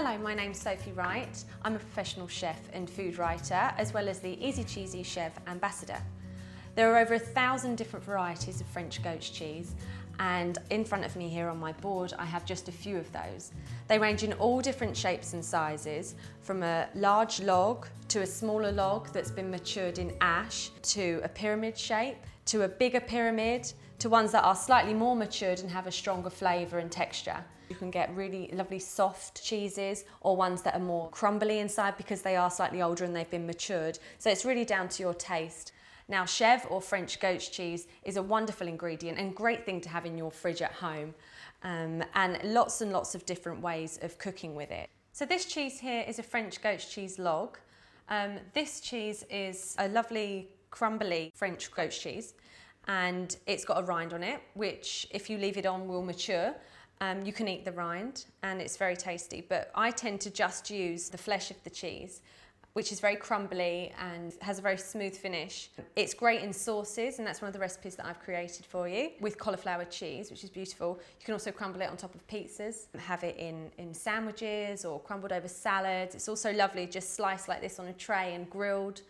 Hello, my name's Sophie Wright. I'm a professional chef and food writer, as well as the Easy Cheesy Chef Ambassador. There are over 1,000 different varieties of French goat's cheese, and in front of me here on my board I have just a few of those. They range in all different shapes and sizes, from a large log to a smaller log that's been matured in ash, to a pyramid shape, to a bigger pyramid, to ones that are slightly more matured and have a stronger flavour and texture. You can get really lovely soft cheeses, or ones that are more crumbly inside because they are slightly older and they've been matured. So it's really down to your taste. Now, Chèvre or French goat's cheese is a wonderful ingredient and great thing to have in your fridge at home, and lots of different ways of cooking with it. So this cheese here is a French goat's cheese log. This cheese is a lovely crumbly French goat's cheese, and it's got a rind on it, which if you leave it on will mature. You can eat the rind and it's very tasty, but I tend to just use the flesh of the cheese, which is very crumbly and has a very smooth finish. It's great in sauces, and that's one of the recipes that I've created for you, with cauliflower cheese, which is beautiful. You can also crumble it on top of pizzas, have it in sandwiches or crumbled over salads. It's also lovely just sliced like this on a tray and grilled.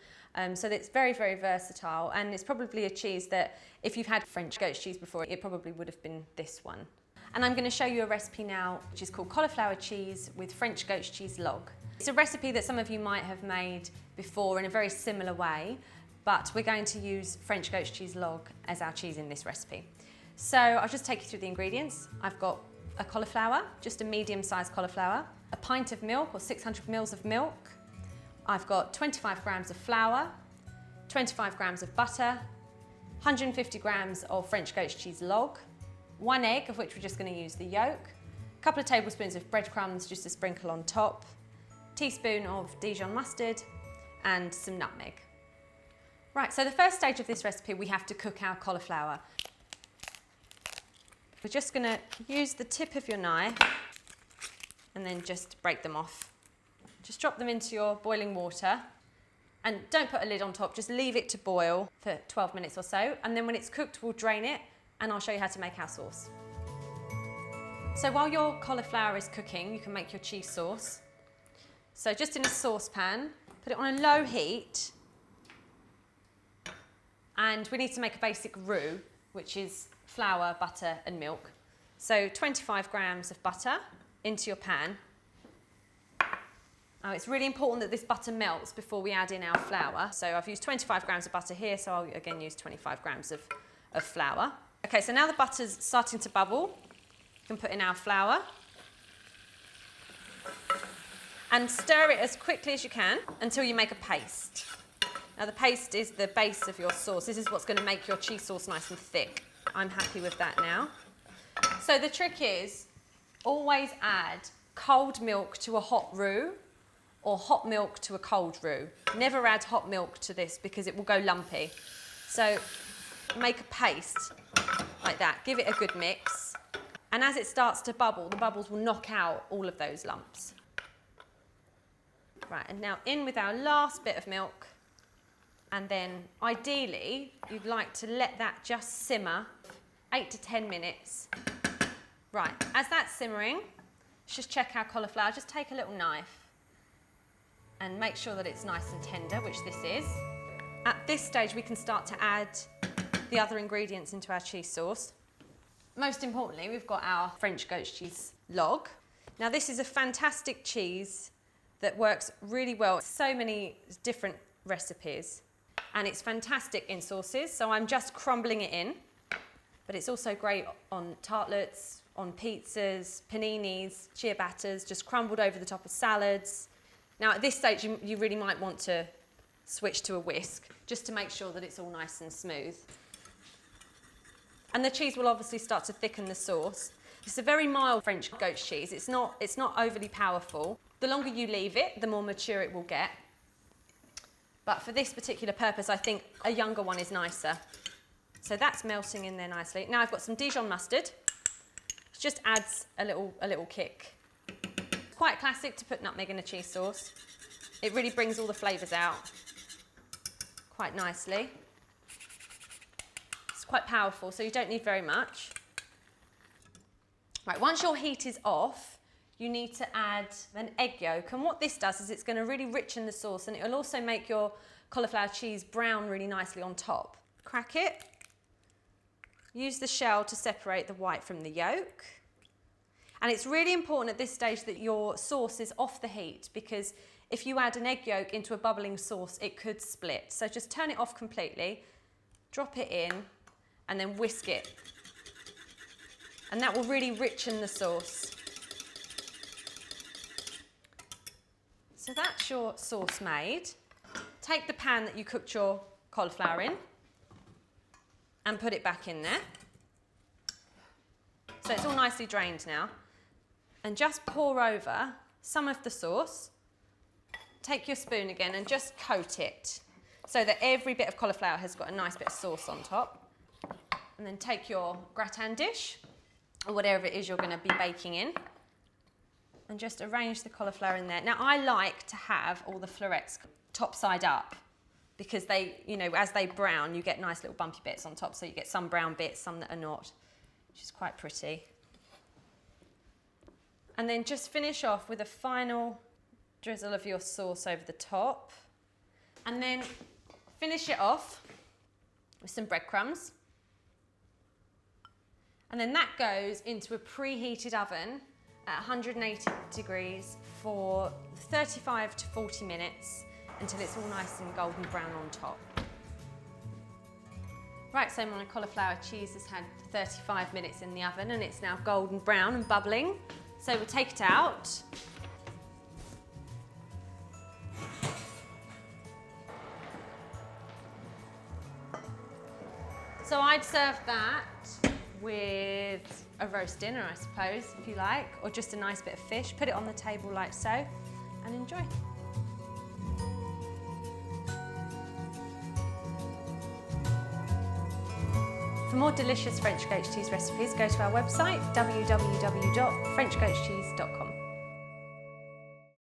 So it's very versatile, and it's probably a cheese that if you've had French goat's cheese before, it probably would have been this one. And I'm going to show you a recipe now which is called cauliflower cheese with French goat's cheese log. It's a recipe that some of you might have made before in a very similar way, but we're going to use French goat's cheese log as our cheese in this recipe. So I'll just take you through the ingredients. I've got a cauliflower, just a medium-sized cauliflower, a pint of milk or 600 mils of milk. I've got 25 grams of flour, 25 grams of butter, 150 grams of French goat's cheese log, 1 egg, of which we're just going to use the yolk, a couple of tablespoons of breadcrumbs just to sprinkle on top, teaspoon of Dijon mustard, and some nutmeg. Right, so the first stage of this recipe, we have to cook our cauliflower. We're just going to use the tip of your knife and then just break them off. Just drop them into your boiling water, and don't put a lid on top, just leave it to boil for 12 minutes or so, and then when it's cooked we'll drain it and I'll show you how to make our sauce. So while your cauliflower is cooking, you can make your cheese sauce. So just in a saucepan, put it on a low heat, and we need to make a basic roux, which is flour, butter and milk. So 25 grams of butter into your pan. Now it's really important that this butter melts before we add in our flour. So I've used 25 grams of butter here, so I'll again use 25 grams of flour. Okay, so now the butter's starting to bubble, you can put in our flour and stir it as quickly as you can until you make a paste. Now the paste is the base of your sauce. This is what's going to make your cheese sauce nice and thick. I'm happy with that now. So the trick is always add cold milk to a hot roux or hot milk to a cold roux. Never add hot milk to this because it will go lumpy. So make a paste like that, give it a good mix, and as it starts to bubble, the bubbles will knock out all of those lumps. Right, and now in with our last bit of milk, and then ideally you'd like to let that just simmer 8 to 10 minutes. Right, as that's simmering, let's just check our cauliflower. Just take a little knife and make sure that it's nice and tender, which this is. At this stage we can start to add the other ingredients into our cheese sauce. Most importantly, we've got our French goat's cheese log. Now this is a fantastic cheese that works really well. So many different recipes, and it's fantastic in sauces, so I'm just crumbling it in, but it's also great on tartlets, on pizzas, paninis, ciabattas, just crumbled over the top of salads. Now at this stage you really might want to switch to a whisk just to make sure that it's all nice and smooth. And the cheese will obviously start to thicken the sauce. It's a very mild French goat's cheese. It's not overly powerful. The longer you leave it, the more mature it will get. But for this particular purpose, I think a younger one is nicer. So that's melting in there nicely. Now I've got some Dijon mustard. It just adds a little kick. It's quite classic to put nutmeg in a cheese sauce. It really brings all the flavours out quite nicely. Quite powerful, so you don't need very much. Right, once your heat is off, you need to add an egg yolk. And what this does is it's going to really richen the sauce, and it'll also make your cauliflower cheese brown really nicely on top. Crack it. Use the shell to separate the white from the yolk. And it's really important at this stage that your sauce is off the heat, because if you add an egg yolk into a bubbling sauce, it could split. So just turn it off completely, drop it in, and then whisk it. And that will really richen the sauce. So that's your sauce made. Take the pan that you cooked your cauliflower in and put it back in there. So it's all nicely drained now. And just pour over some of the sauce. Take your spoon again and just coat it so that every bit of cauliflower has got a nice bit of sauce on top. And then take your gratin dish, or whatever it is you're going to be baking in, and just arrange the cauliflower in there. Now, I like to have all the florets top side up, because they, you know, as they brown, you get nice little bumpy bits on top. So you get some brown bits, some that are not, which is quite pretty. And then just finish off with a final drizzle of your sauce over the top. And then finish it off with some breadcrumbs. And then that goes into a preheated oven at 180 degrees for 35 to 40 minutes until it's all nice and golden brown on top. Right, so my cauliflower cheese has had 35 minutes in the oven and it's now golden brown and bubbling. So we'll take it out. So I'd serve that with a roast dinner, I suppose, if you like, or just a nice bit of fish. Put it on the table like so and enjoy. For more delicious French goat cheese recipes, go to our website, www.frenchgoatscheese.com.